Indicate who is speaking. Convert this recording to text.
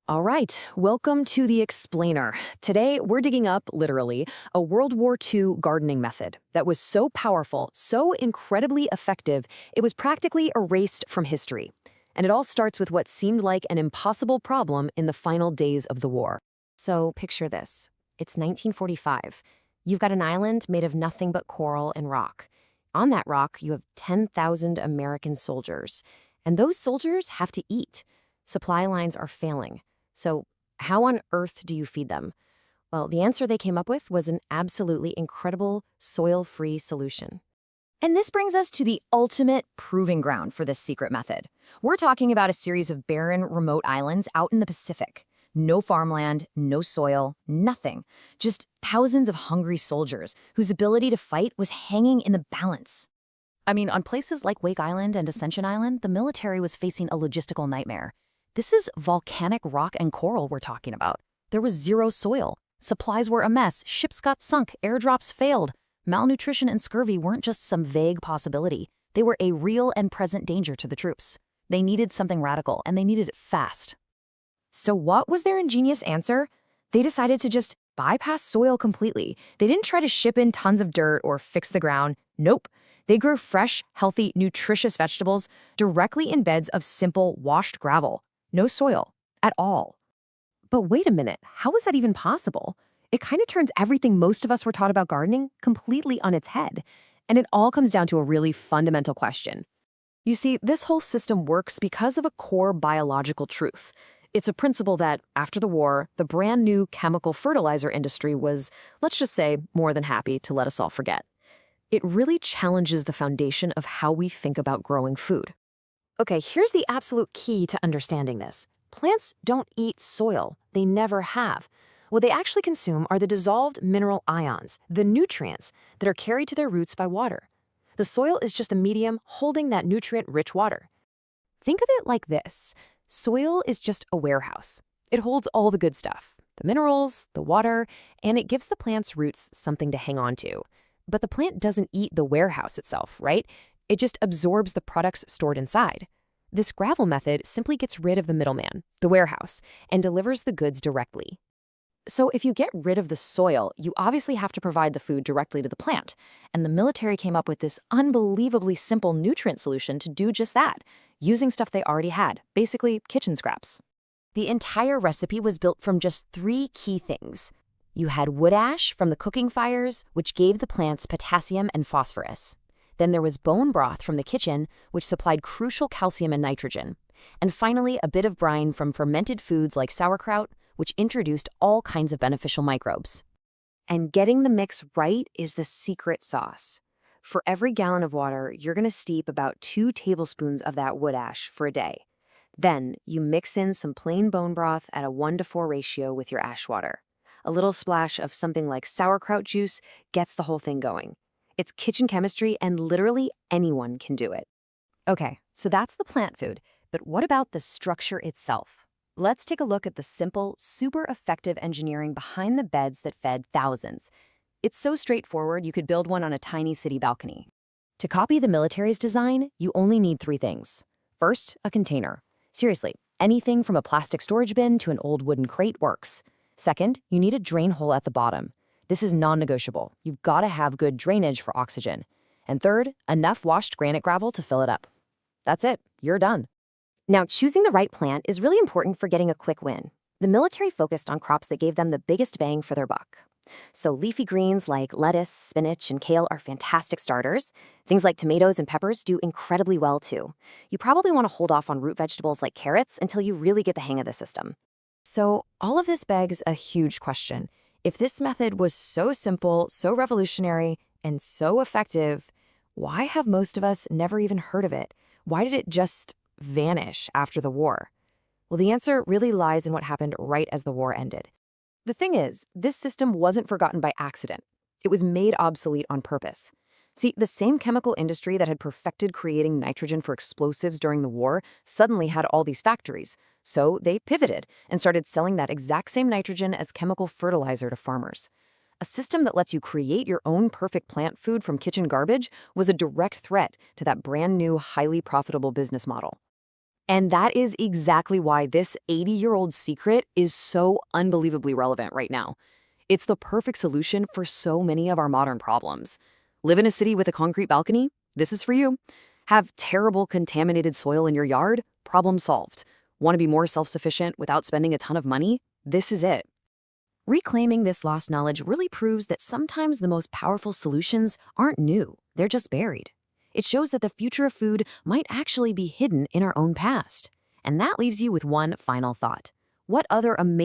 Speaker 1: All right, welcome to The Explainer. Today, we're digging up, literally, a World War II gardening method that was so powerful, so incredibly effective, it was practically erased from history. And it all starts with what seemed like an impossible problem in the final days of the war. So picture this. It's 1945. You've got an island made of nothing but coral and rock. On that rock, you have 10,000 American soldiers. And those soldiers have to eat. Supply lines are failing. So how on earth do you feed them? Well, the answer they came up with was an absolutely incredible soil-free solution. And this brings us to the ultimate proving ground for this secret method. We're talking about a series of barren, remote islands out in the Pacific. No farmland, no soil, nothing. Just thousands of hungry soldiers whose ability to fight was hanging in the balance. I mean, on places like Wake Island and Ascension Island, the military was facing a logistical nightmare. This is volcanic rock and coral we're talking about. There was zero soil. Supplies were a mess. Ships got sunk. Airdrops failed. Malnutrition and scurvy weren't just some vague possibility. They were a real and present danger to the troops. They needed something radical, and they needed it fast. So what was their ingenious answer? They decided to just bypass soil completely. They didn't try to ship in tons of dirt or fix the ground. Nope. They grew fresh, healthy, nutritious vegetables directly in beds of simple, washed gravel. No soil at all. But wait a minute, how was that even possible? It kind of turns everything most of us were taught about gardening completely on its head. And it all comes down to a really fundamental question. You see, this whole system works because of a core biological truth. It's a principle that, after the war, the brand new chemical fertilizer industry was, let's just say, more than happy to let us all forget. It really challenges the foundation of how we think about growing food. Okay, here's the absolute key to understanding this. Plants don't eat soil. They never have. What they actually consume are the dissolved mineral ions, the nutrients that are carried to their roots by water. The soil is just a medium holding that nutrient-rich water. Think of it like this. Soil is just a warehouse. It holds all the good stuff, the minerals, the water, and it gives the plant's roots something to hang on to. But the plant doesn't eat the warehouse itself, right? It just absorbs the products stored inside. This gravel method simply gets rid of the middleman, the warehouse, and delivers the goods directly. So if you get rid of the soil, you obviously have to provide the food directly to the plant. And the military came up with this unbelievably simple nutrient solution to do just that, using stuff they already had, basically kitchen scraps. The entire recipe was built from just 3 key things. You had wood ash from the cooking fires, which gave the plants potassium and phosphorus. Then there was bone broth from the kitchen, which supplied crucial calcium and nitrogen. And finally, a bit of brine from fermented foods like sauerkraut, which introduced all kinds of beneficial microbes. And getting the mix right is the secret sauce. For every gallon of water, you're going to steep about 2 tablespoons of that wood ash for a day. Then you mix in some plain bone broth at a 1:4 ratio with your ash water. A little splash of something like sauerkraut juice gets the whole thing going. It's kitchen chemistry, and literally anyone can do it. Okay, so that's the plant food, but what about the structure itself? Let's take a look at the simple, super effective engineering behind the beds that fed thousands. It's so straightforward you could build one on a tiny city balcony. To copy the military's design, you only need 3 things. First, a container. Seriously, anything from a plastic storage bin to an old wooden crate works. Second, you need a drain hole at the bottom. This is non-negotiable. You've got to have good drainage for oxygen. And third, enough washed granite gravel to fill it up. That's it. You're done. Now, choosing the right plant is really important for getting a quick win. The military focused on crops that gave them the biggest bang for their buck. So leafy greens like lettuce, spinach, and kale are fantastic starters. Things like tomatoes and peppers do incredibly well too. You probably want to hold off on root vegetables like carrots until you really get the hang of the system. So all of this begs a huge question. If this method was so simple, so revolutionary, and so effective, why have most of us never even heard of it? Why did it just vanish after the war? Well, the answer really lies in what happened right as the war ended. The thing is, this system wasn't forgotten by accident. It was made obsolete on purpose. See, the same chemical industry that had perfected creating nitrogen for explosives during the war suddenly had all these factories. So they pivoted and started selling that exact same nitrogen as chemical fertilizer to farmers. A system that lets you create your own perfect plant food from kitchen garbage was a direct threat to that brand new, highly profitable business model. And that is exactly why this 80-year-old secret is so unbelievably relevant right now. It's the perfect solution for so many of our modern problems. Live in a city with a concrete balcony? This is for you. Have terrible contaminated soil in your yard? Problem solved. Want to be more self-sufficient without spending a ton of money? This is it. Reclaiming this lost knowledge really proves that sometimes the most powerful solutions aren't new, they're just buried. It shows that the future of food might actually be hidden in our own past. And that leaves you with one final thought. What other amazing